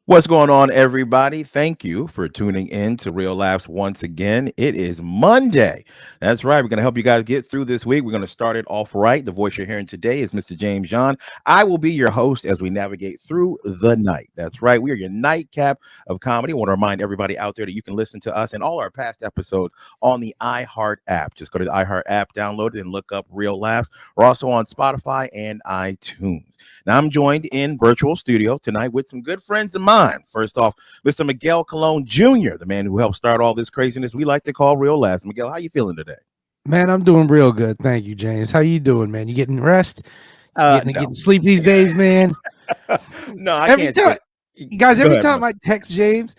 What's going on, everybody? Thank you for tuning in to Real Laughs once again. It is Monday. That's right. We're going to help you guys get through this week. We're going to start it off right. The voice you're hearing today is Mr. James John. I will be your host as we navigate through the night. That's right. We are your nightcap of comedy. I want to remind everybody out there that you can listen to us and all our past episodes on the iHeart app. Just go to the iHeart app, download it, and look up Real Laughs. We're also on Spotify and iTunes. Now, I'm joined in virtual studio tonight with some good friends of mine. First off, Mr. Miguel Colon Jr., the man who helped start all this craziness we like to call Real Laughs. Miguel, how you feeling today? Man, I'm doing real good. Thank you, James. How you doing, man? You getting rest? Getting sleep these days, man? No, I every can't. Time, guys, every time I text James,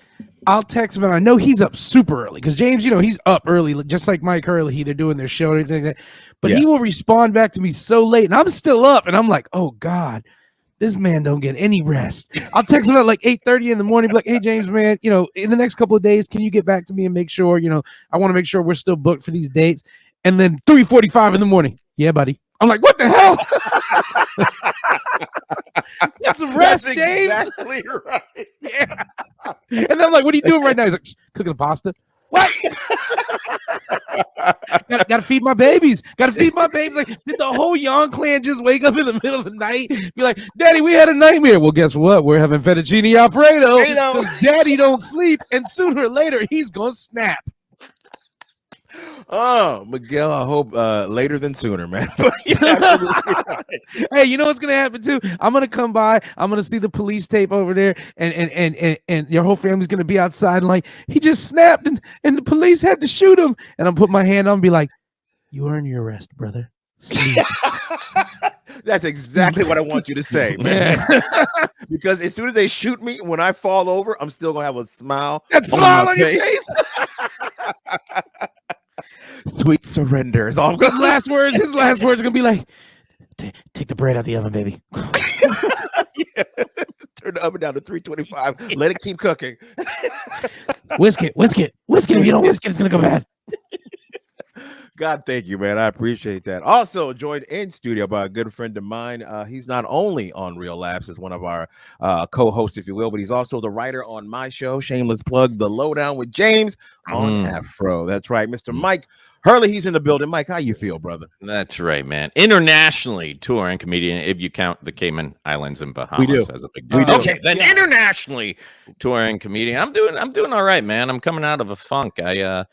I'll text him, and I know he's up super early because James, he's up early, just like Mike Hurley. They're doing their show and everything like that. But he will respond back to me so late, and I'm still up, and I'm like, oh, God. This man don't get any rest. I'll text him at like 8:30 in the morning, be like, hey, James, man, in the next couple of days, can you get back to me and make sure, I want to make sure we're still booked for these dates. And then 3:45 in the morning. Yeah, buddy. I'm like, what the hell? Get some rest, That's James. Exactly right. Yeah. And then I'm like, what are you doing right now? He's like, cooking some pasta. What? Gotta feed my babies. Gotta feed my babies. Like, did the whole Young clan just wake up in the middle of the night? Be like, Daddy, we had a nightmare. Well, guess what? We're having fettuccine Alfredo. Because Daddy don't sleep, and sooner or later he's gonna snap. Oh, Miguel, I hope later than sooner, man. Right. Hey, you know what's gonna happen too? I'm gonna come by. I'm gonna see the police tape over there, and your whole family's gonna be outside, and like he just snapped, and the police had to shoot him. And I'm put my hand on, and be like, "You earn your rest, brother." That's exactly what I want you to say, man. Because as soon as they shoot me, when I fall over, I'm still gonna have a smile. That smile on your face. Sweet surrender is all. His last words are gonna be like, "Take the bread out the oven, baby." Yeah. Turn the oven down to 325. Let it keep cooking. Whisk it. If you don't whisk it, it's gonna go bad. God, thank you, man. I appreciate that. Also joined in studio by a good friend of mine. He's not only on Real Laughs as one of our co-hosts, if you will, but he's also the writer on my show, shameless plug, The Lowdown with James on Afro. That's right, Mr. Mike Hurley. He's in the building. Mike, how you feel, brother? That's right, man. Internationally touring comedian, if you count the Cayman Islands and Bahamas as a big deal. Okay, then internationally touring comedian. I'm doing all right, man. I'm coming out of a funk. I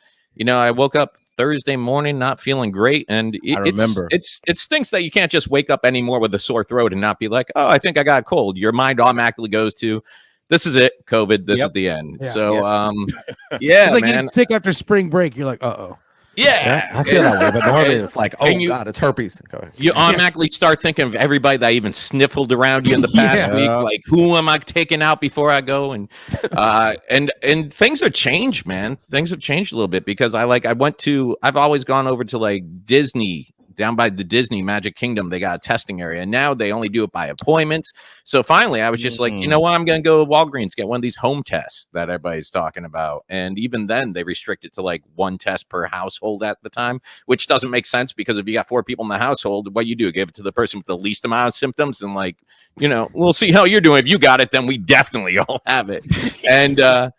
woke up Thursday morning not feeling great, and it stinks that you can't just wake up anymore with a sore throat and not be like, oh, I think I got a cold. Your mind automatically goes to, this is it, COVID. This is the end. Yeah. So, it's like getting sick after spring break. You're like, uh-oh. Yeah, I feel that way, but normally it's like, God, it's herpes. You automatically start thinking of everybody that even sniffled around you in the past week. Like, who am I taking out before I go? And things have changed, man. Things have changed a little bit because I've always gone over to like Disney, down by the Disney Magic Kingdom. They got a testing area, and now they only do it by appointment. So finally, I was just like, you know what? I'm going to go to Walgreens, get one of these home tests that everybody's talking about. And even then, they restrict it to like one test per household at the time, which doesn't make sense because if you got 4 people in the household, what you do, give it to the person with the least amount of symptoms, and like, we'll see how you're doing. If you got it, then we definitely all have it. And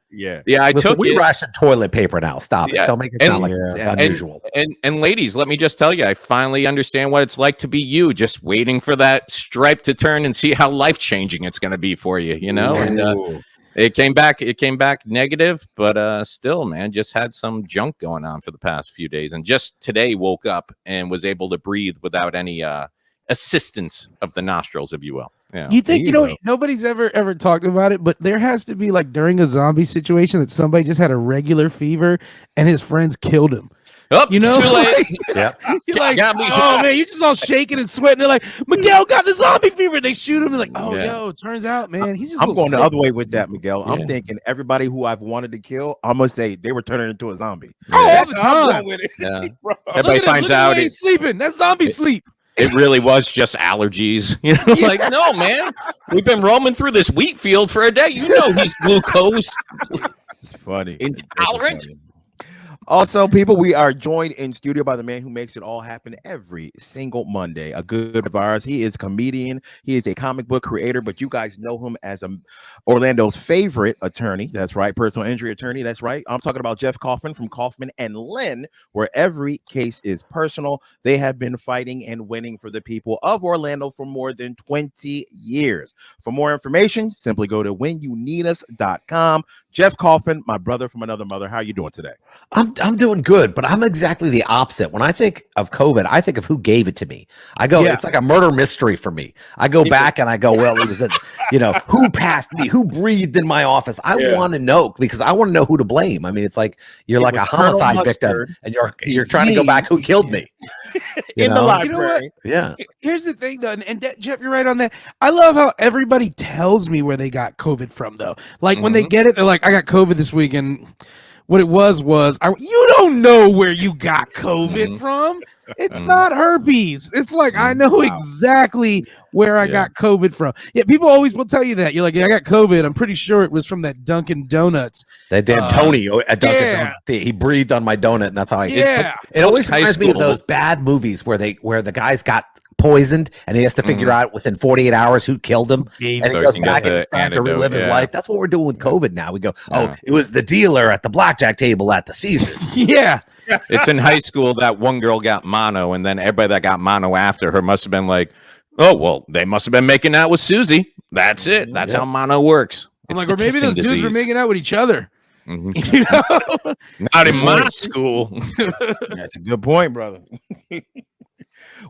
we ration toilet paper now. Stop it. Don't make it sound like it's unusual. And ladies, let me just tell you, I finally understand what it's like to be you, just waiting for that stripe to turn and see how life-changing it's going to be for you, And it came back negative, but still, man, just had some junk going on for the past few days, and just today woke up and was able to breathe without any assistance of the nostrils, if you will. Yeah. You think nobody's ever talked about it, but there has to be like during a zombie situation that somebody just had a regular fever and his friends killed him. Oh, too late. You're like, oh man, you're just all shaking and sweating. They're like, Miguel got the zombie fever. They shoot him. They're like, yo, it turns out, man, he's just. I'm going the other way with that, Miguel. I'm thinking everybody who I've wanted to kill, I'm gonna say they were turning into a zombie. All the time. With it. Yeah. Everybody finds out he's sleeping. That's zombie sleep. It really was just allergies. Like, no, man. We've been roaming through this wheat field for a day. He's glucose. It's funny. Intolerant. Also, people, we are joined in studio by the man who makes it all happen every single Monday. A good of ours. He is a comedian. He is a comic book creator, but you guys know him as Orlando's favorite attorney. That's right, personal injury attorney. That's right. I'm talking about Jeff Kaufman from Kaufman and Lynn, where every case is personal. They have been fighting and winning for the people of Orlando for more than 20 years. For more information, simply go to whenyouneedus.com. Jeff Kaufman, my brother from another mother. How are you doing today? I'm doing good, but I'm exactly the opposite. When I think of COVID, I think of who gave it to me. I go, it's like a murder mystery for me. I go back and I go, well, it was, who passed me, who breathed in my office. I want to know because I want to know who to blame. I mean, it's like you're like a homicide victim, and you're trying to go back who killed me in the library. Yeah. Here's the thing, though, and Jeff, you're right on that. I love how everybody tells me where they got COVID from, though. Like when they get it, they're like, "I got COVID this week," and what it was you don't know where you got COVID from. It's not herpes. It's like I know exactly where I got COVID from. Yeah, people always will tell you that. You're like, I got COVID. I'm pretty sure it was from that Dunkin' Donuts. That damn Tony at Dunkin' Donuts. He breathed on my donut, and that's how I. It always reminds me of those bad movies where the guys got poisoned and he has to figure out within 48 hours who killed him, and he goes back and tries to relive his life. That's what we're doing with COVID now. We go, it was the dealer at the blackjack table at the Caesars. It's in high school that one girl got mono, and then everybody that got mono after her must have been like, oh, well, they must have been making out with Susie. That's it. That's how mono works. I'm like, or maybe those dudes were making out with each other. Not in my school. That's a good point, brother.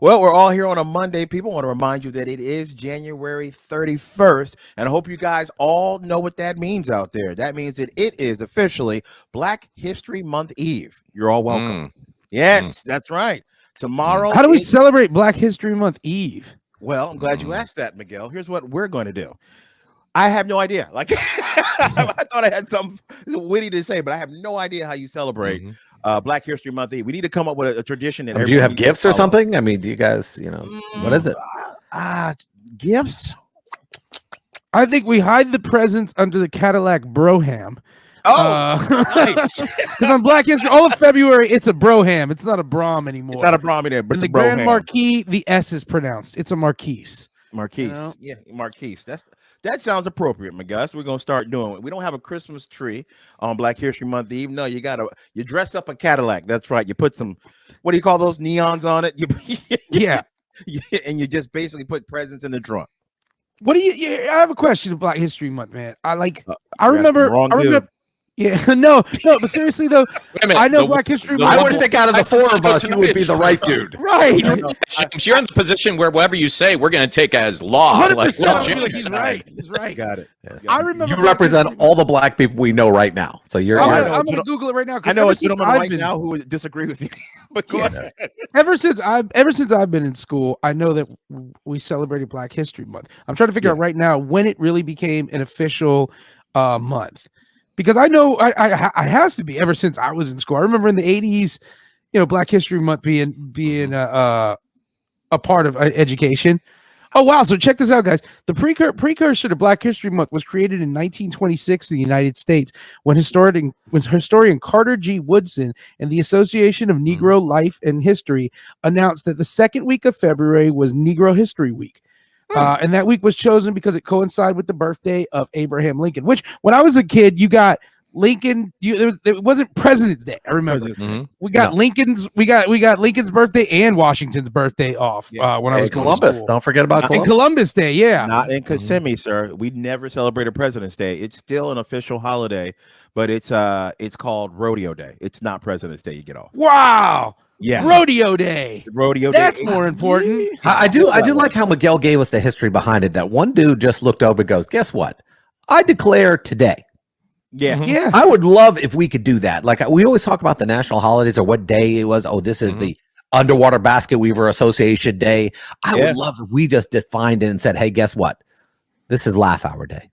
Well, we're all here on a Monday. People want to remind you that it is January 31st, and I hope you guys all know what that means out there. That means that it is officially Black History Month Eve. You're all welcome. Yes, that's right. Tomorrow. How do we celebrate Black History Month Eve? Well, I'm glad you asked that, Miguel. Here's what we're going to do. I have no idea. Like, I thought I had something witty to say, but I have no idea how you celebrate Black History Month Eve. We need to come up with a tradition. Do you have gifts or something? I mean, do you guys, what is it? Gifts? I think we hide the presents under the Cadillac Broham. Nice. Because on Black History, all of February, it's a Broham. It's not a Brom anymore. It's not a Brom anymore, but in it's the a Grand Broham. Marquis, the S is pronounced. It's a Marquise. Marquise. Yeah, Marquise. That sounds appropriate, my guys. We're gonna start doing it. We don't have a Christmas tree on Black History Month Eve. No, you dress up a Cadillac. That's right. You put some, what do you call those, neons on it? And you just basically put presents in the trunk. What do you? I have a question of Black History Month, man. I remember. Yeah, no, but seriously though, I know Black History Month. I would think out of the four of us, you would be the right dude. Right. James, you're in the position where whatever you say, we're going to take as law. 100%. He's right. He's right. Got it. Yes. I remember you represent all the Black people we know right now. So you're. I'm going to Google it right now. I know a gentleman right now who would disagree with you. But go ahead. Ever since I've been in school, I know that we celebrated Black History Month. I'm trying to figure out right now when it really became an official month. Because I know I has to be ever since I was in school. I remember in the 80s, Black History Month being a part of education. Oh, wow. So check this out, guys. The precursor to Black History Month was created in 1926 in the United States when historian Carter G. Woodson and the Association of Negro Life and History announced that the second week of February was Negro History Week. And that week was chosen because it coincided with the birthday of Abraham Lincoln, which when I was a kid, you got Lincoln. It wasn't President's Day. I remember we got Lincoln's. We got Lincoln's birthday and Washington's birthday off when I was Columbus. Don't forget about Columbus. And Columbus Day. Yeah, not in Kissimmee, sir. We never celebrated President's Day. It's still an official holiday, but it's called Rodeo Day. It's not President's Day. You get off. Wow. Yeah, Rodeo Day. That's more important. I do like how Miguel gave us the history behind it. That one dude just looked over and goes, "Guess what? I declare today." Yeah. I would love if we could do that. Like we always talk about the national holidays or what day it was. Oh, this is the Underwater Basket Weaver Association Day. I would love if we just defined it and said, "Hey, guess what? This is Laugh Hour Day."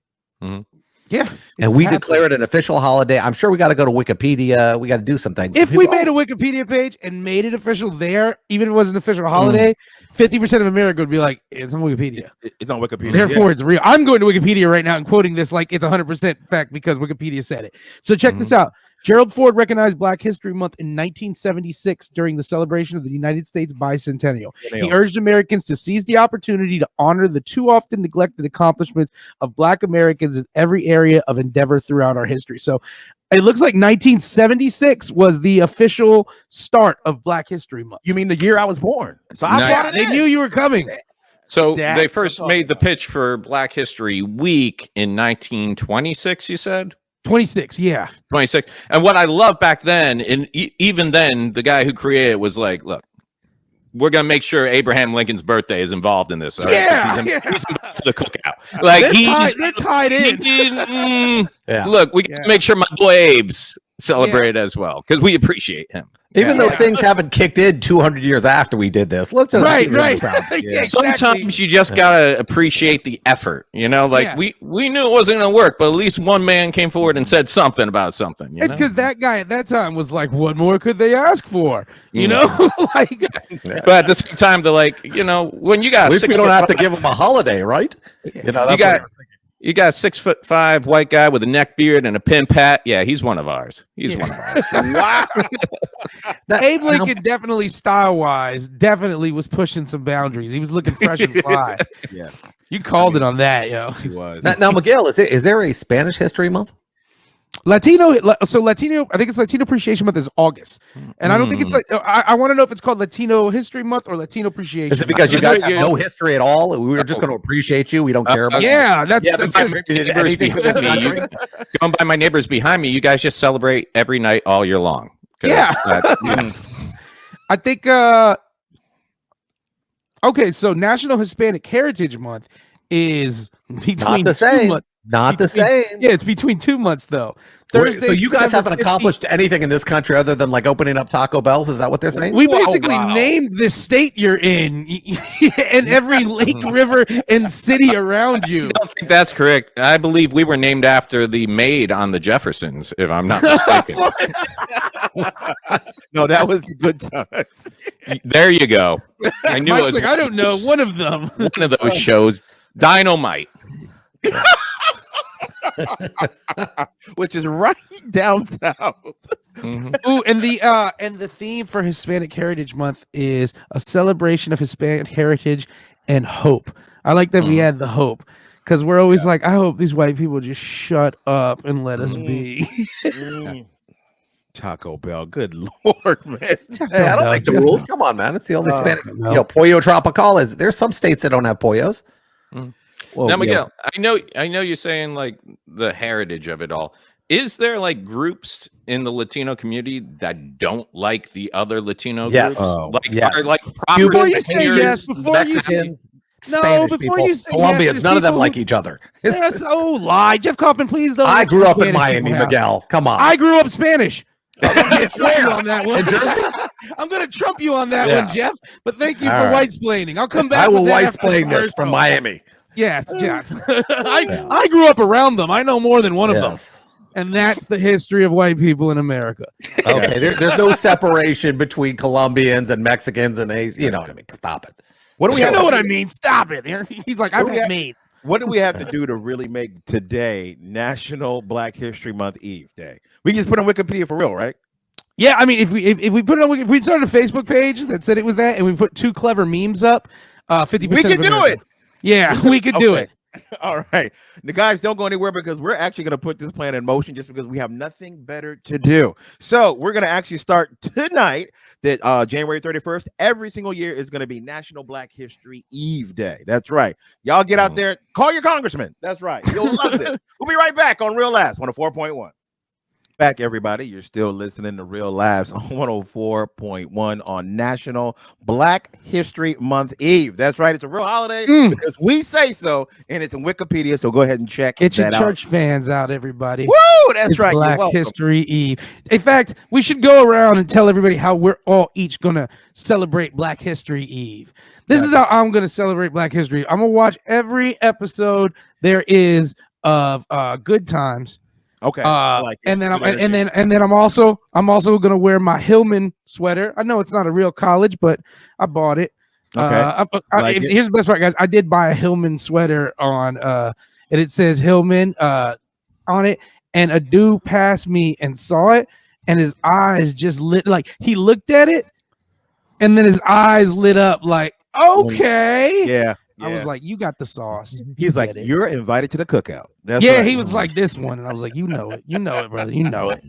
Yeah. And we declare it an official holiday. I'm sure we got to go to Wikipedia. We got to do some things. If we made a Wikipedia page and made it official there, even if it was an official holiday, 50% of America would be like, it's on Wikipedia. It's on Wikipedia. Therefore, it's real. I'm going to Wikipedia right now and quoting this like it's 100% fact because Wikipedia said it. So check this out. Gerald Ford recognized Black History Month in 1976 during the celebration of the United States bicentennial. He urged Americans to seize the opportunity to honor the too often neglected accomplishments of Black Americans in every area of endeavor throughout our history. So it looks like 1976 was the official start of Black History Month. You mean the year I was born? So they knew you were coming. So they first made the pitch for Black History Week in 1926, you said? 26, yeah. 26. And what I loved back then, and even then, the guy who created it was like, look, we're going to make sure Abraham Lincoln's birthday is involved in this. All right? He's involved to the cookout. Like they're tied in. Look, we got to make sure my boy Abe's celebrated as well, because we appreciate him. Even though things haven't kicked in 200 years after we did this, let's just Sometimes you just gotta appreciate the effort, you know. Like we knew it wasn't gonna work, but at least one man came forward and said something about something. Because that guy at that time was like, "What more could they ask for?" You know, like. But at the same time, they're like, you know, when you got, at least we don't have to give him a holiday, right? You know, you got a 6'5" white guy with a neck beard and a pimp hat. Yeah, he's one of ours. He's one of ours. Wow. Abe Lincoln definitely style-wise, definitely was pushing some boundaries. He was looking fresh and fly. Yeah. You called it on that, yo. He was. Now, Miguel, is there a Spanish History Month? Latino, I think it's Latino Appreciation Month is August, and I don't think it's like. I want to know if it's called Latino History Month or Latino Appreciation. Is it because you guys have no history at all? We were just going to appreciate you. We don't care about. That's going by my neighbors behind me. You guys just celebrate every night all year long. Yeah, I think. Okay, so National Hispanic Heritage Month is between not the same. Not the same. Yeah, it's between 2 months though. Thursday. So you guys haven't accomplished anything in this country other than like opening up Taco Bells? Is that what they're saying? We basically named this state you're in and every lake, river, and city around you. I don't think that's correct. I believe we were named after the maid on the Jeffersons, if I'm not mistaken. No, that was Good Times. There you go. I knew it was. Like, I don't know. One of them. One of those shows. Dynamite. Which is right down south. Ooh, and the theme for Hispanic Heritage Month is a celebration of Hispanic heritage and hope. I like that we add the hope because we're always like, I hope these white people just shut up and let us be. Taco Bell, good lord, man. Hey, I don't make the rules. Come on, man. It's the only Hispanic. You know, Pollo Tropical is. There's some states that don't have pollos. Well, now, Miguel, I know you're saying like the heritage of it all. Is there like groups in the Latino community that don't like the other Latino groups? Yes. Like before you say yes, before Mexicans, you Spanish before people, you say Colombians, yes, none of them like each other. That's so lie. Jeff Coppin, please don't. I grew up in Miami, Miguel. Come on. I grew up Spanish. I'm gonna trump you on that one. I'm gonna trump you on that one, Jeff. But thank you for white-splaining. I'll come back. I will white-splain this from Miami. Yes, Jeff. I grew up around them. I know more than one of them. And that's the history of white people in America. Okay, there's no separation between Colombians and Mexicans and Asians. You know what I mean? Stop it. What do we know what I mean? Stop it. He's like, I've got me. What do we have to do to really make today National Black History Month Eve Day? We can just put on Wikipedia for real, right? Yeah, I mean, if we put it on, if we started a Facebook page that said it was that, and we put 2 clever memes up, 50%. We can do it. Yeah, we could do it. All right. The guys, don't go anywhere because we're actually going to put this plan in motion just because we have nothing better to do. So we're going to actually start tonight that January 31st, every single year is going to be National Black History Eve Day. That's right. Y'all get out there, call your congressman. That's right. You'll love it. We'll be right back on Real Laughs 104.1. Back, everybody. You're still listening to Real Laughs on 104.1 on National Black History Month Eve. That's right. It's a real holiday because we say so, and it's in Wikipedia. So go ahead and check Get your that church out. fans out, everybody. Woo! That's right. Black History Eve. In fact, we should go around and tell everybody how we're all each going to celebrate Black History Eve. This is how I'm going to celebrate Black History. I'm going to watch every episode there is of Good Times. Okay. And then I'm also gonna wear my Hillman sweater. I know it's not a real college, but I bought it. Okay. Here's the best part, guys. I did buy a Hillman sweater on and it says Hillman on it, and a dude passed me and saw it, and his eyes just lit. Like he looked at it, and then his eyes lit up. Like, okay, Yeah. I was like, you got the sauce. He's like, you're invited to the cookout. That's yeah, right. he was like this one, and I was like, you know it, brother, you know it.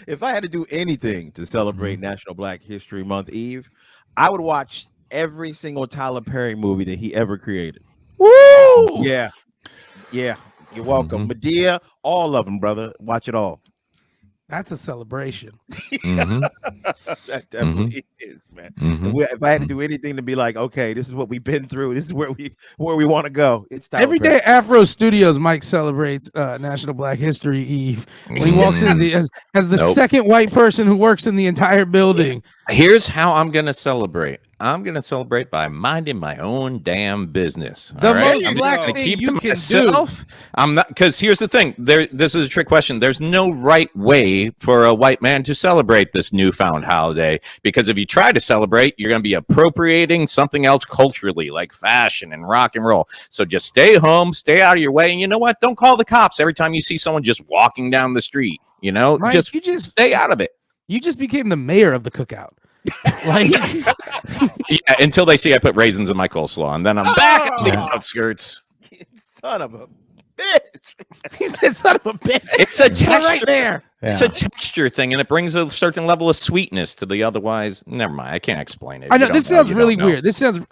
If I had to do anything to celebrate National Black History Month Eve, I would watch every single Tyler Perry movie that he ever created. Woo! Yeah. You're welcome. Medea, all of them, brother. Watch it all. That's a celebration. That definitely is, man. If I had to do anything to be like, okay, this is what we've been through. This is where we want to go. It's Tyler every Perry. day. Afro Studios, Mike celebrates National Black History Eve when he walks in as the second white person who works in the entire building. Here's how I'm gonna celebrate. I'm gonna celebrate by minding my own damn business. The most I'm black gonna thing keep you to can myself. do. I'm not, because here's the thing. This is a trick question. There's no right way for a white man to celebrate this newfound holiday, because if you try to celebrate, you're gonna be appropriating something else culturally, like fashion and rock and roll. So just stay home, stay out of your way, and you know what? Don't call the cops every time you see someone just walking down the street. You know, Mike, just you just stay out of it. You just became the mayor of the cookout. Like, yeah, until they see I put raisins in my coleslaw, and then I'm back on the outskirts. Son of a bitch. He said, son of a bitch. It's a texture right there. It's a texture thing, and it brings a certain level of sweetness to the otherwise. Never mind. I can't explain it. I know this sounds really weird. This sounds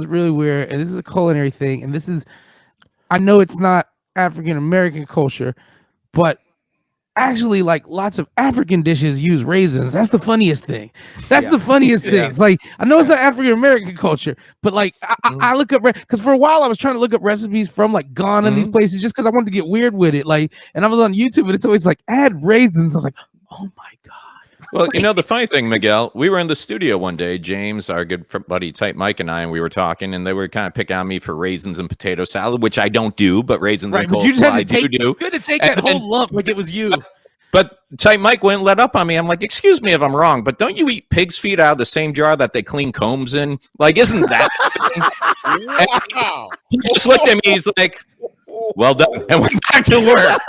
really weird, and this is a culinary thing, and this is, I know it's not African American culture, but actually, like, lots of African dishes use raisins. That's the funniest thing. That's the funniest thing. It's like, I know it's not African American culture, but like I look up, because for a while I was trying to look up recipes from like Ghana and these places just because I wanted to get weird with it. Like, and I was on YouTube and it's always like add raisins. I was like, oh my God. Well, you know, the funny thing, Miguel, we were in the studio one day, James, our good buddy Tight Mike, and I, and we were talking, and they were kind of picking on me for raisins and potato salad, which I don't do, but raisins and coleslaw I do. You had to take that whole lump like it was you. But Tight Mike wouldn't let up on me. I'm like, excuse me if I'm wrong, but don't you eat pig's feet out of the same jar that they clean combs in? Like, isn't that? Wow. He just looked at me. He's like, well done, and went back to work.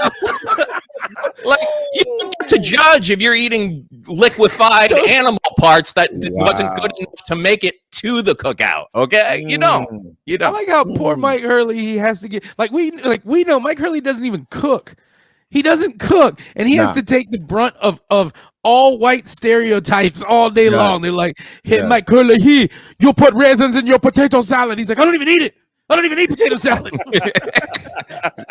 Like, you don't get to judge if you're eating liquefied animal parts that wasn't good enough to make it to the cookout. Okay, you don't. I like how poor Mike Hurley, he has to get we know Mike Hurley doesn't even cook. He doesn't cook, and he has to take the brunt of all white stereotypes all day long. They're like, "Hey, Mike Hurley, you put raisins in your potato salad." He's like, "I don't even eat it. I don't even eat potato salad."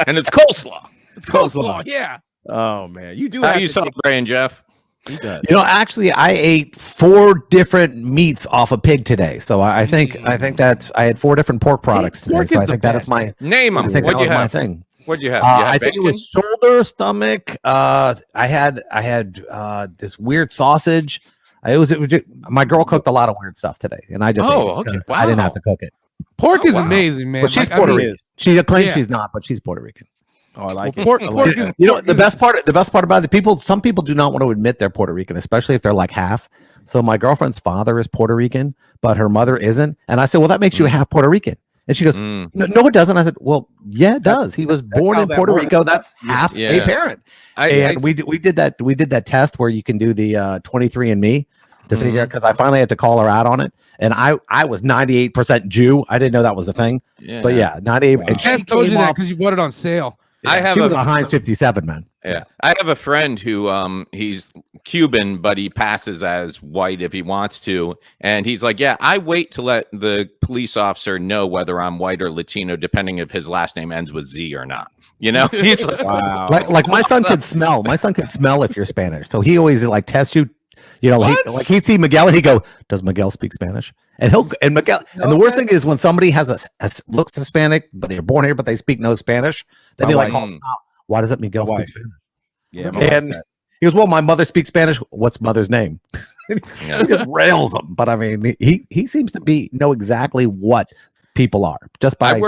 And it's coleslaw. It's coleslaw. Yeah. Oh man, you do. How you celebrating, Jeff? You know, actually, I ate 4 different meats off a pig today. So I think that I had 4 different pork products today. So I think that is my name them. I think that was my thing. What'd you have? I think it was shoulder, stomach. I had this weird sausage. My girl cooked a lot of weird stuff today, and I just ate it because I didn't have to cook it. Pork is amazing, man. But she's Puerto Rican. She claims she's not, but she's Puerto Rican. Oh, I like it. Pork is, you know, the best part about it, some people do not want to admit they're Puerto Rican, especially if they're like half. So my girlfriend's father is Puerto Rican, but her mother isn't. And I said, well, that makes you half Puerto Rican. And she goes, no, it doesn't. I said, well, yeah, it does. He was born in Puerto Rico. That's half a parent. We did that test where you can do the 23andMe to figure out, because I finally had to call her out on it. And I was 98% Jew. I didn't know that was a thing. Yeah. But yeah, 98. Wow. And she told you that because you bought it on sale. Yeah, she was a Heinz 57, man. Yeah, I have a friend who he's Cuban, but he passes as white if he wants to, and he's like, yeah, I wait to let the police officer know whether I'm white or Latino, depending if his last name ends with Z or not. You know, he's like, wow. Like my son can smell. My son can smell if you're Spanish, so he always like tests you. You know, he'd see Miguel and he'd go, "Does Miguel speak Spanish?" And Miguel. And the worst thing is when somebody has looks Hispanic, but they're born here, but they speak no Spanish. Then he like, why doesn't Miguel speak Spanish? Yeah, and he goes, well, my mother speaks Spanish. What's mother's name? He just rails them. But I mean, he seems to know exactly what people are just by.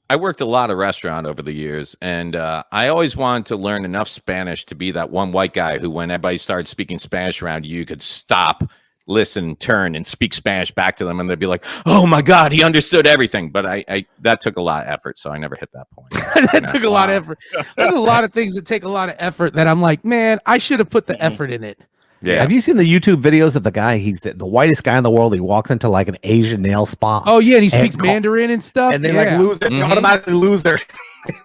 I worked a lot of restaurant over the years, and I always wanted to learn enough Spanish to be that one white guy who, when everybody started speaking Spanish around you, could stop listen, turn, and speak Spanish back to them, and they'd be like, "Oh my God, he understood everything." But I that took a lot of effort, so I never hit that point. That took a lot of effort. There's a lot of things that take a lot of effort that I'm like, man, I should have put the effort in it. Yeah. Have you seen the YouTube videos of the guy? He's the whitest guy in the world. He walks into like an Asian nail spa. Oh yeah, and he speaks Mandarin and stuff. And they like lose it. They automatically lose their.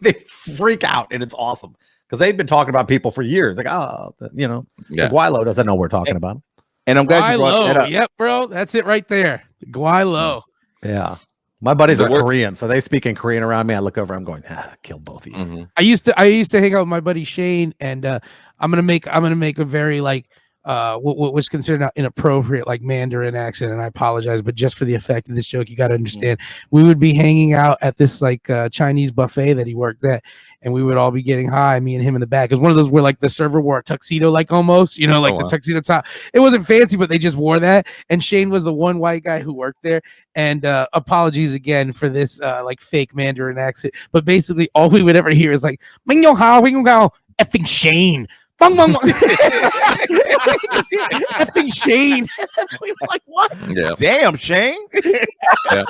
They freak out, and it's awesome because they've been talking about people for years. Like, like Guilo doesn't know we're talking about him. And I'm glad you brought that up. Yep, bro, that's it right there. Guilo. Yeah. My buddies are Korean, so they speak in Korean around me. I look over, I'm going, kill both of you. I used to hang out with my buddy Shane, and I'm gonna make a very like what was considered an inappropriate like Mandarin accent, and I apologize, but just for the effect of this joke, you got to understand. We would be hanging out at this like Chinese buffet that he worked at, and we would all be getting high, me and him in the back. It was one of those where like the server wore a tuxedo, like almost, like the tuxedo top. It wasn't fancy, but they just wore that. And Shane was the one white guy who worked there. And apologies again for this like fake Mandarin accent, but basically all we would ever hear is like effing Shane. Bong, bong, bong. Effing Shane. We were like, what? Yeah. Damn, Shane. Yeah.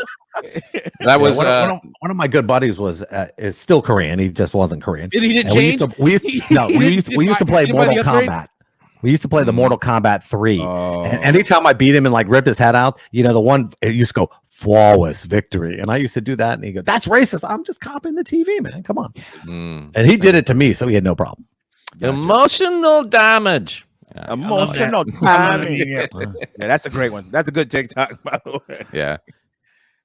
That was one of my good buddies is still Korean. He just wasn't Korean. Did he change? We used to play Mortal Kombat. We used to play the Mortal Kombat 3. And anytime I beat him and like ripped his head out, the one it used to go flawless victory. And I used to do that. And he goes, "That's racist." I'm just copying the TV, man. Come on. And he did it to me, so he had no problem. Emotional damage. Emotional damage. Yeah, that's a great one. That's a good TikTok, by the way. Yeah.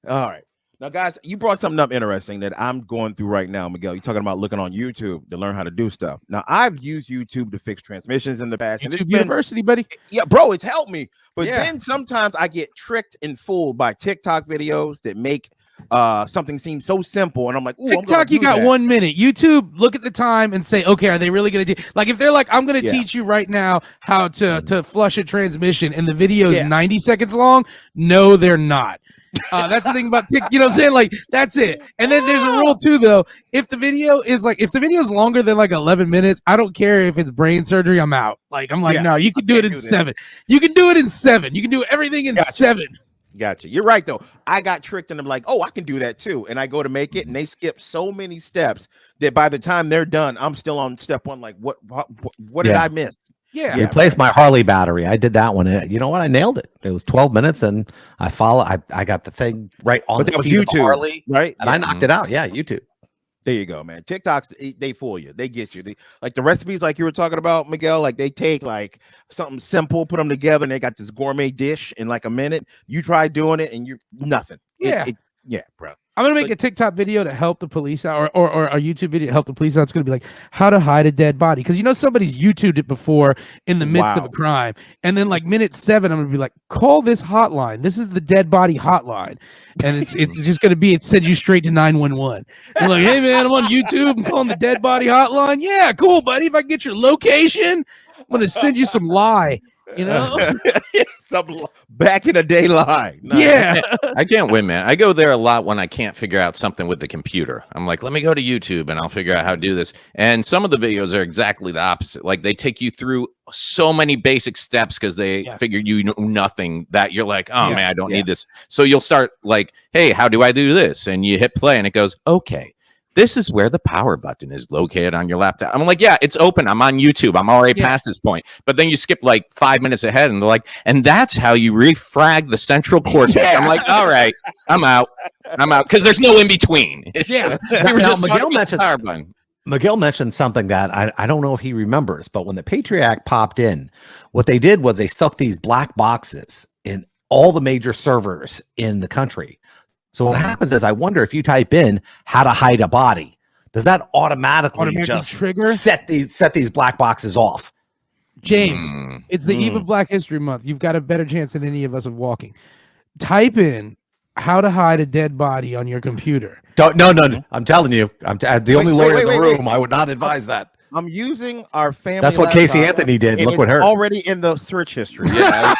All right. Now, guys, you brought something up interesting that I'm going through right now, Miguel. You're talking about looking on YouTube to learn how to do stuff. Now, I've used YouTube to fix transmissions in the past. YouTube and University, buddy. Yeah, bro, it's helped me. But then sometimes I get tricked and fooled by TikTok videos that make something seem so simple, and I'm like, TikTok, you got 1 minute. YouTube, look at the time and say, okay, are they really gonna do like if they're like, I'm gonna teach you right now how to flush a transmission, and the video is 90 seconds long? No, they're not. That's the thing about TikTok, you know what I'm saying? Like, that's it. And then there's a rule too, though. If the video is longer than like 11 minutes, I don't care if it's brain surgery, I'm out. Like, I'm like, no, you can do it in 7. You can do it in 7. You can do everything in 7. Gotcha. You're right, though. I got tricked, and I'm like, I can do that too. And I go to make it, and they skip so many steps that by the time they're done, I'm still on step 1. Like, what did I miss? Yeah. Replace my Harley battery. I did that one. And you know what? I nailed it. It was 12 minutes, and I got the thing right on the seat of the Harley, right? And I knocked it out. Yeah, YouTube. There you go, man. TikToks, they fool you. They get you. Like the recipes, like you were talking about, Miguel, like they take like something simple, put them together, and they got this gourmet dish in like a minute. You try doing it, and you're nothing. Yeah. Yeah, bro. I'm gonna make a TikTok video to help the police out, or a YouTube video to help the police out. It's gonna be like how to hide a dead body, because somebody's YouTubed it before in the midst of a crime, and then like minute 7, I'm gonna be like, call this hotline. This is the dead body hotline, and it's just gonna be it sends you straight to 911. You're like, hey man, I'm on YouTube. I'm calling the dead body hotline. Yeah, cool, buddy. If I can get your location, I'm gonna send you some lie. Some back in the day lie. Nice. Yeah. I can't win, man. I go there a lot when I can't figure out something with the computer. I'm like, let me go to YouTube and I'll figure out how to do this. And some of the videos are exactly the opposite. Like they take you through so many basic steps because they figure you know nothing, that you're like, oh man, I don't need this. So you'll start like, hey, how do I do this? And you hit play and it goes, okay. This is where the power button is located on your laptop. I'm like, yeah, it's open. I'm on YouTube. I'm already past this point. But then you skip like 5 minutes ahead and they're like, and that's how you refrag the central cortex. I'm like, all right, I'm out. Because there's no in between. Miguel mentioned something that I don't know if he remembers, but when the Patriot Act popped in, what they did was they stuck these black boxes in all the major servers in the country. So what happens is, I wonder if you type in how to hide a body, does that automatically just trigger set these black boxes off? James, it's the eve of Black History Month. You've got a better chance than any of us of walking. Type in how to hide a dead body on your computer. No. I'm telling you, I'm the only lawyer in the room. I would not advise that. I'm using our family. That's what Casey Anthony did. Look what hurt. Already in the search history. Yeah.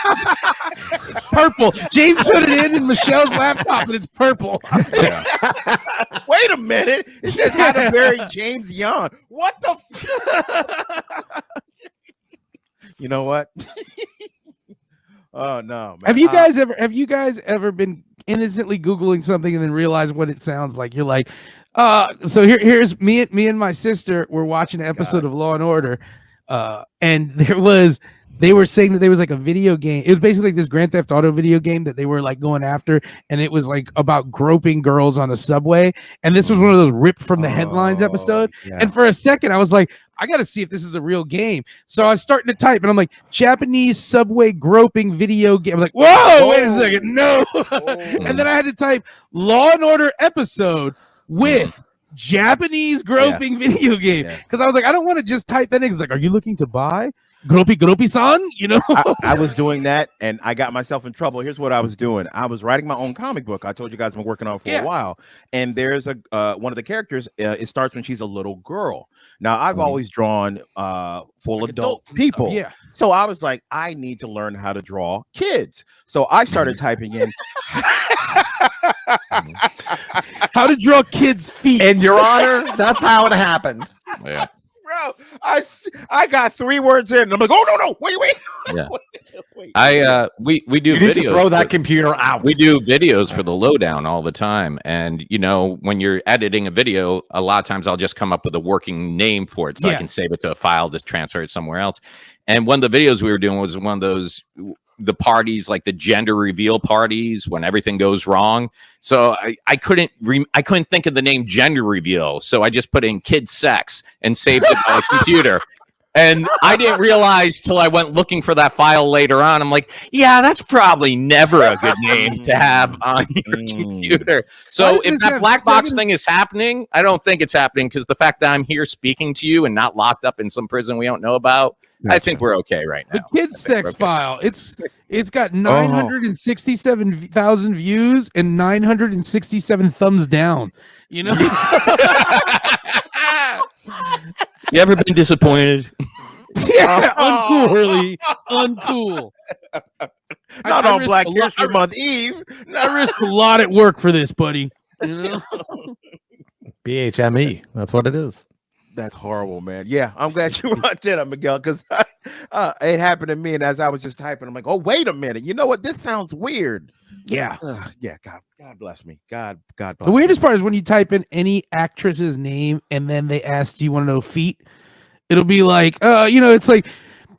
Purple. James put it in Michelle's laptop, and it's purple. Yeah. Wait a minute. It says how to bury James Young. What the? You know what? Oh no, man. Have you guys ever been innocently Googling something and then realize what it sounds like? You're like, so here's me and my sister were watching an episode of Law and Order, and they were saying that there was like a video game. It was basically like this Grand Theft Auto video game that they were like going after, and it was like about groping girls on a subway. And this was one of those ripped from the headlines episode. Yeah. And for a second, I was like, I got to see if this is a real game. So I was starting to type, and I'm like, Japanese subway groping video game. I'm like, whoa, wait a second, no. And then I had to type Law and Order episode with Japanese groping video game, because I was like, I don't want to just type that in. It's like, are you looking to buy Gropey-san? You know, I was doing that and I got myself in trouble. Here's what I was doing. I was writing my own comic book. I told you guys I've been working on it for a while. And there's one of the characters, it starts when she's a little girl. Now, I've always drawn full like adult adults people. Yeah. So I was like, I need to learn how to draw kids. So I started typing in how to draw kids' feet. And Your Honor, that's how it happened. Yeah. Bro, I got 3 words in. And I'm like, oh no, wait. Yeah. wait. We do You need to videos. throw that computer out. We do videos for the lowdown all the time. And, you know, when you're editing a video, a lot of times I'll just come up with a working name for it so I can save it to a file to transfer it somewhere else. And one of the videos we were doing was one of those, the parties, like the gender reveal parties when everything goes wrong. So I couldn't think of the name gender reveal. So I just put in kid sex and saved it on the computer. And I didn't realize till I went looking for that file later on. I'm like, yeah, that's probably never a good name to have on your computer. So if that black box thing is happening, I don't think it's happening, because the fact that I'm here speaking to you and not locked up in some prison we don't know about, I think we're okay right now. The kid sex file. It's got 967,000 views and 967 thumbs down. You know. You ever been disappointed? Yeah, uncool, really uncool. Not on Black History Month Eve. I risked a lot at work for this, buddy. You know? BHME. That's what it is. That's horrible, man. Yeah, I'm glad you brought that up, Miguel, because it happened to me. And as I was just typing, I'm like, oh, wait a minute. You know what? This sounds weird. Yeah. Yeah. God bless me. God bless The weirdest part is when you type in any actress's name and then they ask, do you want to know feet? It'll be like, it's like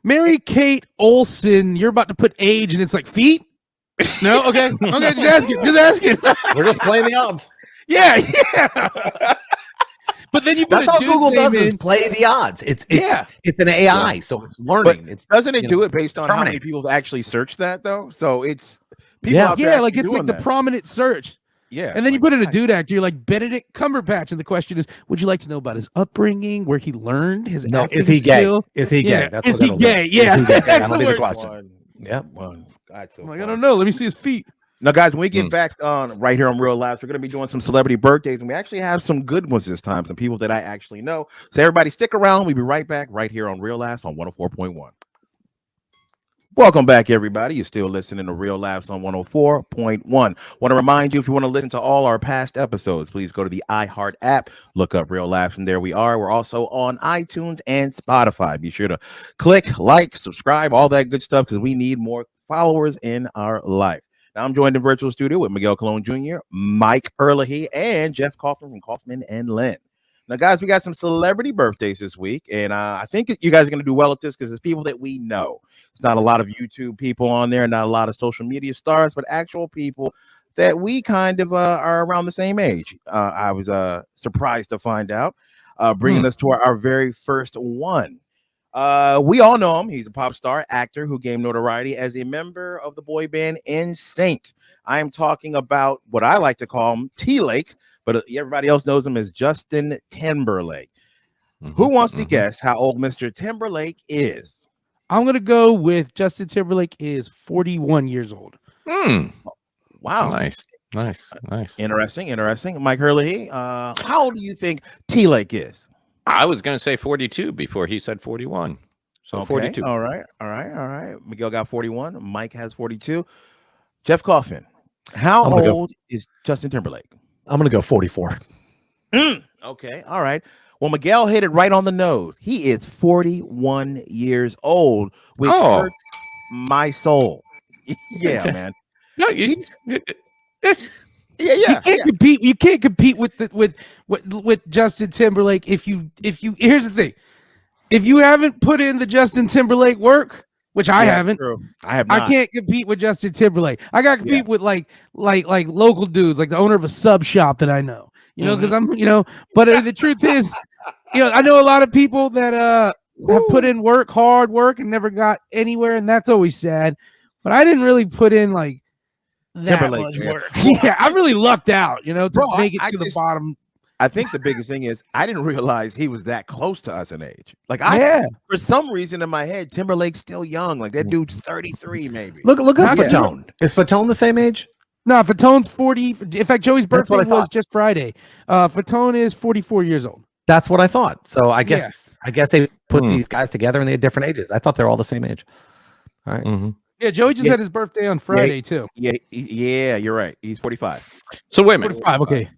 Mary Kate Olsen. You're about to put age, and it's like feet. No, okay, just asking. We're just playing the odds. Yeah. But then you put that's how Google does is play the odds. It's an AI, so it's learning. But doesn't it do it based on how many people actually search that though? So it's people. Like it's like the prominent search. Yeah. And then you put in a dude actor, you're like Benedict Cumberbatch, and the question is, would you like to know about his upbringing, where he learned his acting is he skill? Gay? Is he gay? Yeah. Is he gay? Yeah. That'll be the question. Yeah. I don't know. Let me see his feet. Now, guys, when we get back on right here on Real Laughs, we're going to be doing some celebrity birthdays, and we actually have some good ones this time, some people that I actually know. So everybody stick around. We'll be right back right here on Real Laughs on 104.1. Welcome back, everybody. You're still listening to Real Laughs on 104.1. Want to remind you, if you want to listen to all our past episodes, please go to the iHeart app, look up Real Laughs, and there we are. We're also on iTunes and Spotify. Be sure to click, like, subscribe, all that good stuff, because we need more followers in our life. Now, I'm joined in virtual studio with Miguel Colon Jr., Mike Erlahy, and Jeff Kaufman from Kaufman and Lynn. Now, guys, we got some celebrity birthdays this week, and I think you guys are going to do well at this because it's people that we know. It's not a lot of YouTube people on there, not a lot of social media stars, but actual people that we kind of are around the same age. I was surprised to find out, bringing us to our very first one. We all know him. He's a pop star actor who gained notoriety as a member of the boy band NSYNC. I am talking about what I like to call him T-Lake, but everybody else knows him as Justin Timberlake. Who wants to guess how old Mr. Timberlake is? I'm going to go with Justin Timberlake is 41 years old. Wow. Nice. Interesting. Mike Hurley, how old do you think T-Lake is? I was going to say 42 before he said 41. So 42. All right. Miguel got 41. Mike has 42. Jeff Kaufman, how old is Justin Timberlake? I'm going to go 44. Okay. All right. Well, Miguel hit it right on the nose. He is 41 years old, which hurts my soul. Yeah, man. No, you. It's, Yeah. Compete. You can't compete with Justin Timberlake if you. Here's the thing: if you haven't put in the Justin Timberlake work, which I haven't, true. I have not. I can't compete with Justin Timberlake. I got to compete with like local dudes, like the owner of a sub shop that I know. Because I'm But the truth is, I know a lot of people that have put in hard work, and never got anywhere, and that's always sad. But I didn't really put in like that Timberlake, much man. work. Yeah, I really lucked out, to Bro, make it to the bottom. I think the biggest thing is I didn't realize he was that close to us in age. Like for some reason in my head, Timberlake's still young. Like that dude's 33, maybe. Look at Fatone. Is Fatone the same age? No, Fatone's 40. In fact, Joey's birthday was just Friday. Fatone is 44 years old. That's what I thought. So I guess they put these guys together and they had different ages. I thought they're all the same age. All right. mm-hmm. Yeah, Joey just had his birthday on Friday too. Yeah, you're right. He's 45. So wait a minute. 45. Okay.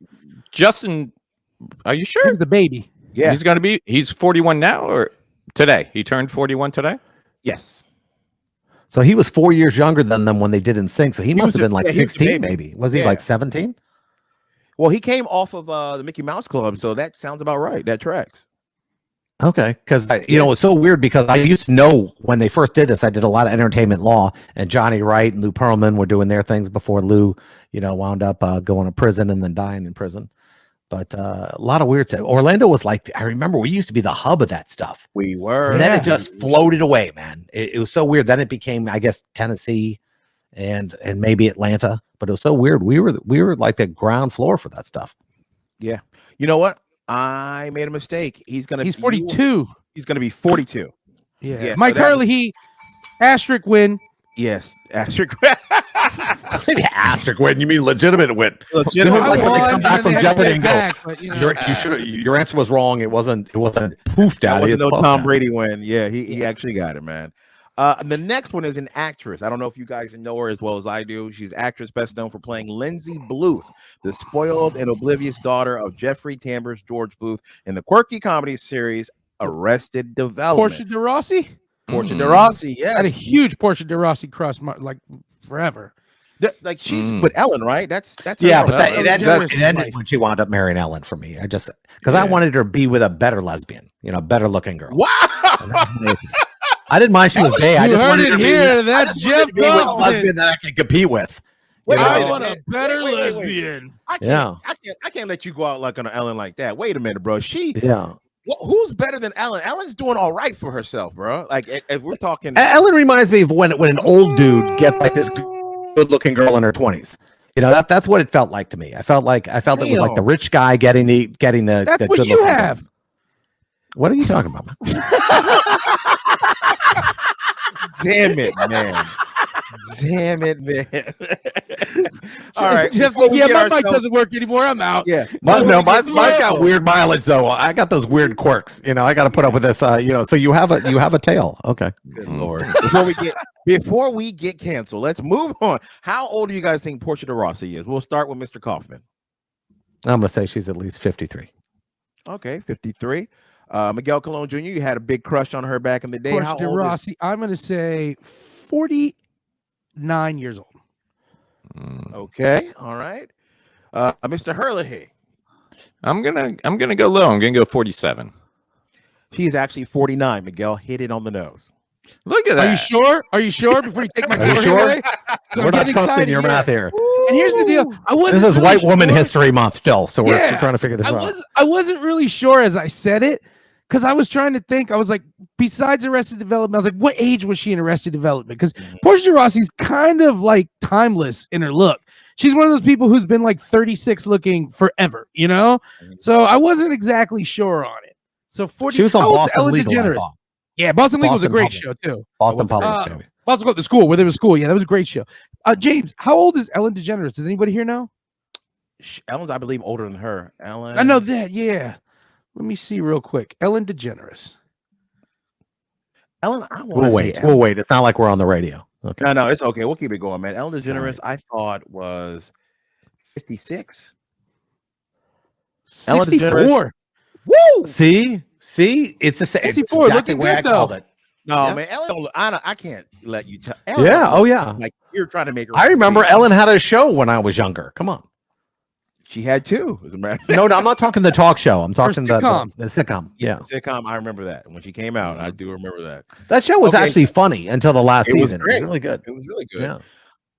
Justin, are you sure? He's the baby. Yeah. He's 41 now or today? He turned 41 today? Yes. So he was 4 years younger than them when they did NSYNC. So he must have been like 16, maybe. Was he like 17? Well, he came off of the Mickey Mouse Club, so that sounds about right. That tracks. Okay, because it's so weird because I used to know when they first did this. I did a lot of entertainment law, and Johnny Wright and Lou Pearlman were doing their things before Lou, wound up going to prison and then dying in prison. But a lot of weird stuff. Orlando was like, I remember we used to be the hub of that stuff. We were. And then it just floated away, man. It was so weird. Then it became, I guess, Tennessee and maybe Atlanta. But it was so weird. We were like the ground floor for that stuff. Yeah. You know what? I made a mistake. He's 42. He's gonna be 42. Yeah. Mike Hurley, asterisk win. Yes, asterisk. Asterisk win. You mean legitimate win? This is like when they come back from Jeopardy and go. Your answer was wrong. It wasn't poof, daddy. It wasn't no Tom Brady win. Yeah, he actually got it, man. The next one is an actress. I don't know if you guys know her as well as I do. She's actress best known for playing Lindsay Bluth, the spoiled and oblivious daughter of Jeffrey Tambor's George Bluth in the quirky comedy series Arrested Development. Portia de Rossi? Portia de Rossi, yeah. I had a huge Portia de Rossi crush, like forever. Like she's with Ellen, right? That's yeah, but it ended when she wound up marrying Ellen for me. I just because I wanted her to be with a better lesbian, better looking girl. Wow. I didn't mind she was gay. I just wanted to hear that's Jeff with a lesbian that I can compete with. I want a better lesbian. I can't let you go out like on an Ellen like that. Wait a minute, bro. Yeah. Who's better than Ellen? Ellen's doing all right for herself, bro. Like if we're talking, Ellen reminds me of when an old dude gets like this good-looking girl in her 20s. That's what it felt like to me. I felt it was like the rich guy getting the That's what you have. Girl. What are you talking about, man? Damn it, man. All right. Jeff's like, my mic doesn't work anymore. I'm out. Yeah. Mine's got weird mileage though. I got those weird quirks. I got to put up with this. So you have a tail. Okay. Good Lord. Before we get canceled, let's move on. How old do you guys think Portia de Rossi is? We'll start with Mr. Kaufman. I'm gonna say she's at least 53. Okay, 53. Miguel Colon Jr., you had a big crush on her back in the day. Portia de Rossi, I'm going to say 49 years old. Okay, all right. Mr. Hurley. I'm gonna go low. I'm gonna go 47. He's actually 49. Miguel hit it on the nose. Look at that. Are you sure? Are you sure? Before you take my Are you sure? away? We're not trusting your math here. And here's the deal. This is White Woman History Month still, so we're trying to figure this out. I wasn't really sure as I said it, because I was trying to think. I was like, besides Arrested Development, I was like, what age was she in Arrested Development? Because Portia de Rossi's kind of like timeless in her look. She's one of those people who's been like 36 looking forever, you know? So I wasn't exactly sure on it. So 40. She was on Boston Ellen Legal. DeGeneres. Yeah, Boston Legal was a great show too. Boston Public, baby. Boston Public, the school where there was school. Yeah, that was a great show. James, how old is Ellen DeGeneres? Does anybody here know? Ellen's, I believe, older than her. Ellen. I know that. Yeah. Let me see real quick. Ellen DeGeneres. Ellen, we'll wait. It's not like we're on the radio. Okay. No, it's okay. We'll keep it going, man. Ellen DeGeneres, I thought was 56. 64. Woo! See, it's the same. 64. Exactly Looking where good, I called it. No, man, Ellen. I can't let you tell. Yeah. Oh, yeah. Like you're trying to make her. I remember Ellen had a show when I was younger. Come on. She had two, as a matter of fact. No, I'm not talking the talk show. I'm talking the sitcom. Yeah. Sitcom. I remember that when she came out. I do remember that. That show was actually funny until the last season. It was really good. It was really good. Yeah.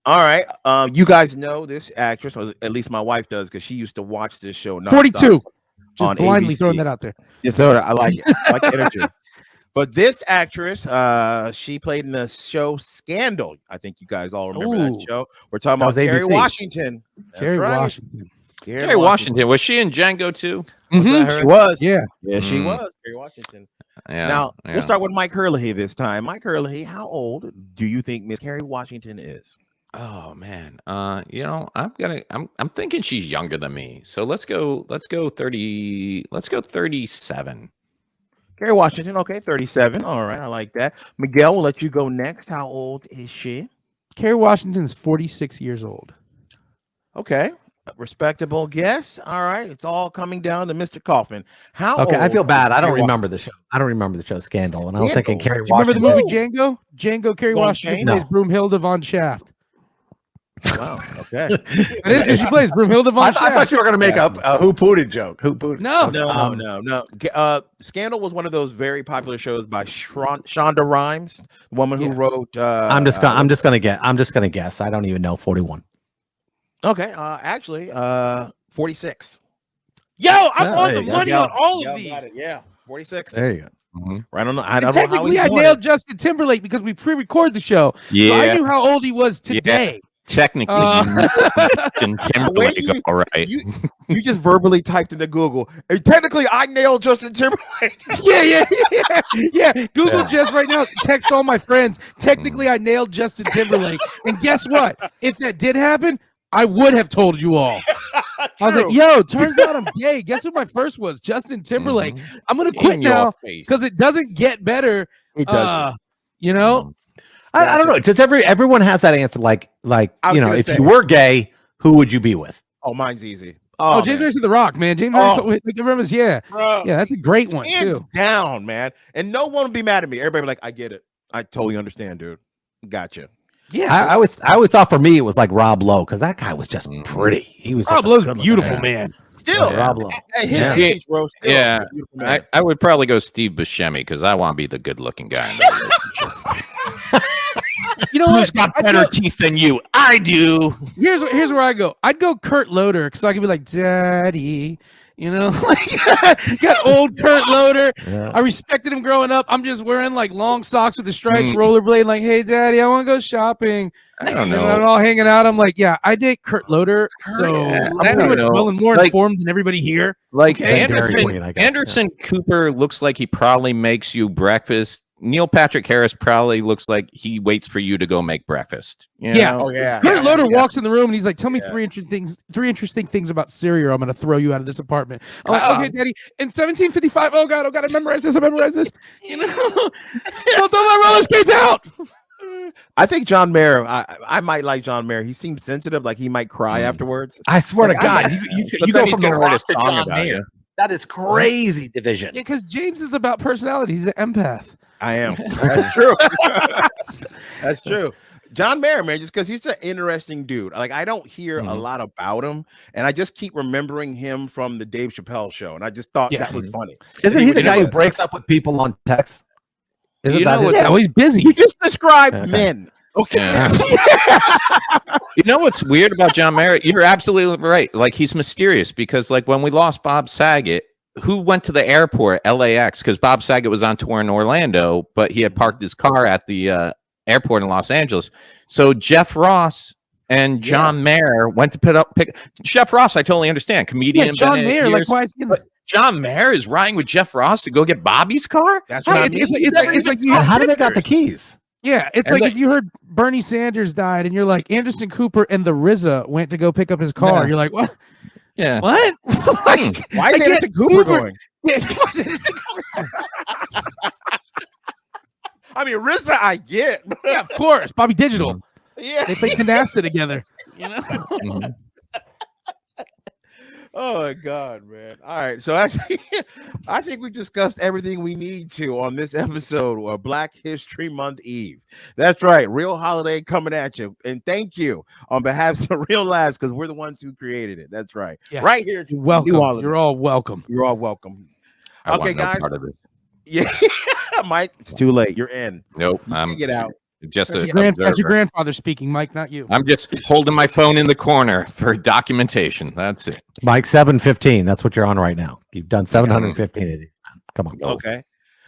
All right. You guys know this actress, or at least my wife does, because she used to watch this show. 42. Just on blindly ABC. throwing that out there. Yes, sir. I like it. I like the energy. But this actress, she played in the show Scandal. I think you guys all remember that show. We're talking about Kerry Washington. Kerry Washington. Kerry Washington. Was she in Django too? She was. Yeah. Yeah, she was. Kerry Washington. Yeah. Now, we'll start with Mike Herlihy this time. Mike Herlihy, how old do you think Miss Kerry Washington is? Oh man. I'm thinking she's younger than me. So let's go 30. Let's go 37. Kerry Washington, okay, 37. All right, I like that. Miguel, we'll let you go next. How old is she? Kerry Washington is 46 years old. Okay, respectable guess. All right, it's all coming down to Mr. Kaufman. How Okay, old I feel bad. I don't Kerry remember the show. I don't remember the show Scandal, and I don't think in Kerry Do you remember Washington. the movie Django? Django, Kerry Washington plays Broomhilda von Shaft. Wow. Okay. That is who she plays, Broomhilda von Shaft. I thought you were going to make a who pooted joke. Who pooted? No. Scandal was one of those very popular shows by Shonda Rhimes, the woman who wrote. I'm just gonna guess. I don't even know. 41. Okay. Actually, 46. Yo, I'm on the money on all of these. Yeah, 46. There you go. Right on. Technically, I nailed Justin Timberlake because we pre-recorded the show. Yeah, so I knew how old he was today. Technically, Justin Timberlake. All right. You just verbally typed into Google. And technically, I nailed Justin Timberlake. Yeah. Google just right now. Text all my friends. Technically, I nailed Justin Timberlake. And guess what? If that did happen, I would have told you all. I was like, yo, turns out I'm gay. Guess who my first was? Justin Timberlake. I'm going to quit now because it doesn't get better. It doesn't. You know? I don't know. Does everyone has that answer? Like if you were gay, who would you be with? Oh, mine's easy. Oh, James Harrison, The Rock, man. James Harrison, remembers, yeah, that's a great one hands too. Down, man. And no one would be mad at me. Everybody be like, I get it. I totally understand, dude. Gotcha. Yeah, I always thought for me it was like Rob Lowe because that guy was just pretty. He was Rob Lowe's beautiful, man. Still, Rob Lowe. At his age, bro. Yeah, I would probably go Steve Buscemi because I want to be the good-looking guy in the relationship. You know who's got better teeth than you? I do. Here's where I go. I'd go Kurt Loder because I could be like, Daddy. You know, got old Kurt Loder. Yeah. I respected him growing up. I'm just wearing like long socks with the stripes, rollerblade. Like, hey, Daddy, I want to go shopping. I don't know. I'm all hanging out. I'm like, yeah, I date Kurt Loder, so I'm pretty much well and more informed than everybody here. Like Anderson Cooper looks like he probably makes you breakfast. Neil Patrick Harris probably looks like he waits for you to go make breakfast. You know? Oh yeah. Kurt Loder walks in the room and he's like, "Tell me three interesting things about Syria. Or I'm going to throw you out of this apartment." I'm like, "Okay, Daddy." In 1755, oh God, I memorize this. You know, don't throw my roller skates out. I think John Mayer. I might like John Mayer. He seems sensitive, like he might cry afterwards. I swear to God, you go from the Rock to John Mayer. You. That is crazy division. Yeah, because James is about personality. He's an empath. I am. That's true. That's true. John Mayer, man, just because he's an interesting dude. Like, I don't hear a lot about him, and I just keep remembering him from the Dave Chappelle show, and I just thought that was funny. Isn't he the guy who breaks up with people on text? He's busy. You just described men. Okay. Yeah. You know what's weird about John Mayer? You're absolutely right. Like, he's mysterious because, like, when we lost Bob Saget, who went to the airport, LAX, because Bob Saget was on tour in Orlando, but he had parked his car at the airport in Los Angeles. So Jeff Ross and John Mayer went to pick Jeff Ross. I totally understand. Comedian. Yeah, John Mayer. Like, why is he? John Mayer is riding with Jeff Ross to go get Bobby's car. That's what I mean. It's like how did they got the keys? Yeah, it's like if you heard Bernie Sanders died and you're like, Anderson Cooper and the RZA went to go pick up his car. You're like, what? Yeah. What? Like, why is Anderson Cooper going? Yeah, I mean, RZA, I get. Yeah, of course. Bobby Digital. Yeah. They play Canasta together. You know? Oh my God, man. All right. So I think we discussed everything we need to on this episode of Black History Month Eve. That's right. Real holiday coming at you. And thank you on behalf of Real Laughs, because we're the ones who created it. That's right. Yeah. Right here. You're welcome. New holiday. You're all welcome. You're all welcome. I Okay, want no guys. part of this. Yeah. Mike, it's too late. You're in. Nope. You I'm can't get out. just That's a your observer. grandfather speaking, Mike, not you. I'm just holding my phone in the corner for documentation. That's it. Mike, 715. That's what you're on right now. You've done 715 of these. Come on. Okay.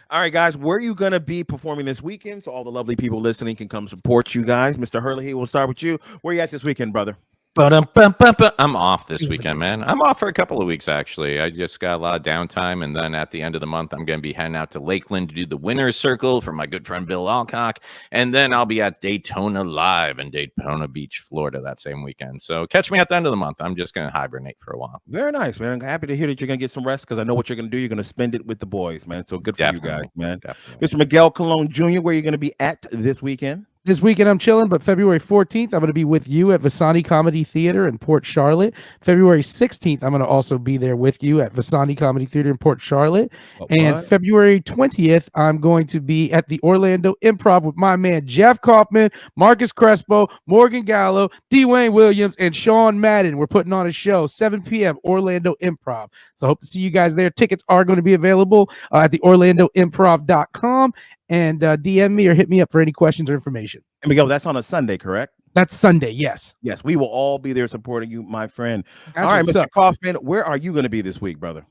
All right, guys. Where are you going to be performing this weekend? So all the lovely people listening can come support you guys. Mr. Hurley, we'll start with you. Where are you at this weekend, brother? I'm off this weekend, man. I'm off for a couple of weeks, actually. I just got a lot of downtime, and then at the end of the month, I'm going to be heading out to Lakeland to do the Winner's Circle for my good friend Bill Alcock, and then I'll be at Daytona Live in Daytona Beach, Florida that same weekend. So catch me at the end of the month. I'm just going to hibernate for a while. Very nice, man. I'm happy to hear that you're going to get some rest, because I know what you're going to do. You're going to spend it with the boys, man. So good for you guys, man. Definitely. Mr. Miguel Colon Jr., where are you going to be at this weekend? This weekend I'm chilling, but February 14th, I'm going to be with you at Vasani Comedy Theater in Port Charlotte. February 16th, I'm going to also be there with you at Vasani Comedy Theater in Port Charlotte. And February 20th, I'm going to be at the Orlando Improv with my man Jeff Kaufman, Marcus Crespo, Morgan Gallo, Dwayne Williams, and Sean Madden. We're putting on a show, 7 p.m., Orlando Improv. So I hope to see you guys there. Tickets are going to be available at the OrlandoImprov.com. And DM me or hit me up for any questions or information. And Miguel, that's on a Sunday, correct? That's Sunday, yes. Yes, we will all be there supporting you, my friend. That's all right, Mr. up. Kaufman, where are you going to be this week, brother?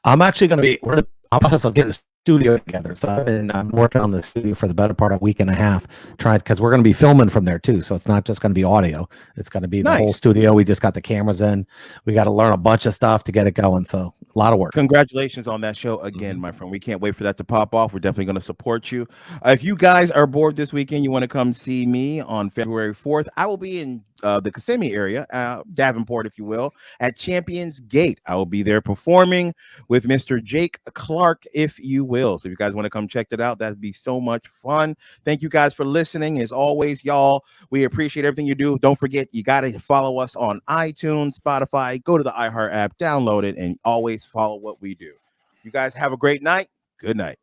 I'm actually going to be, we're in the process of getting the studio together. So I'm working on the studio for the better part of a week and a half, because we're going to be filming from there too. So it's not just going to be audio. It's going to be the whole studio. We just got the cameras in. We got to learn a bunch of stuff to get it going. So a lot of work. Congratulations on that show again, my friend. We can't wait for that to pop off. We're definitely going to support you. If you guys are bored this weekend, you want to come see me on February 4th, I will be in the Kissimmee area, Davenport, if you will, at Champions Gate. I will be there performing with Mr. Jake Clark, if you will. So if you guys want to come check that out, that'd be so much fun. Thank you guys for listening. As always, y'all, we appreciate everything you do. Don't forget, you got to follow us on iTunes, Spotify, go to the iHeart app, download it, and always follow what we do. You guys have a great night. Good night.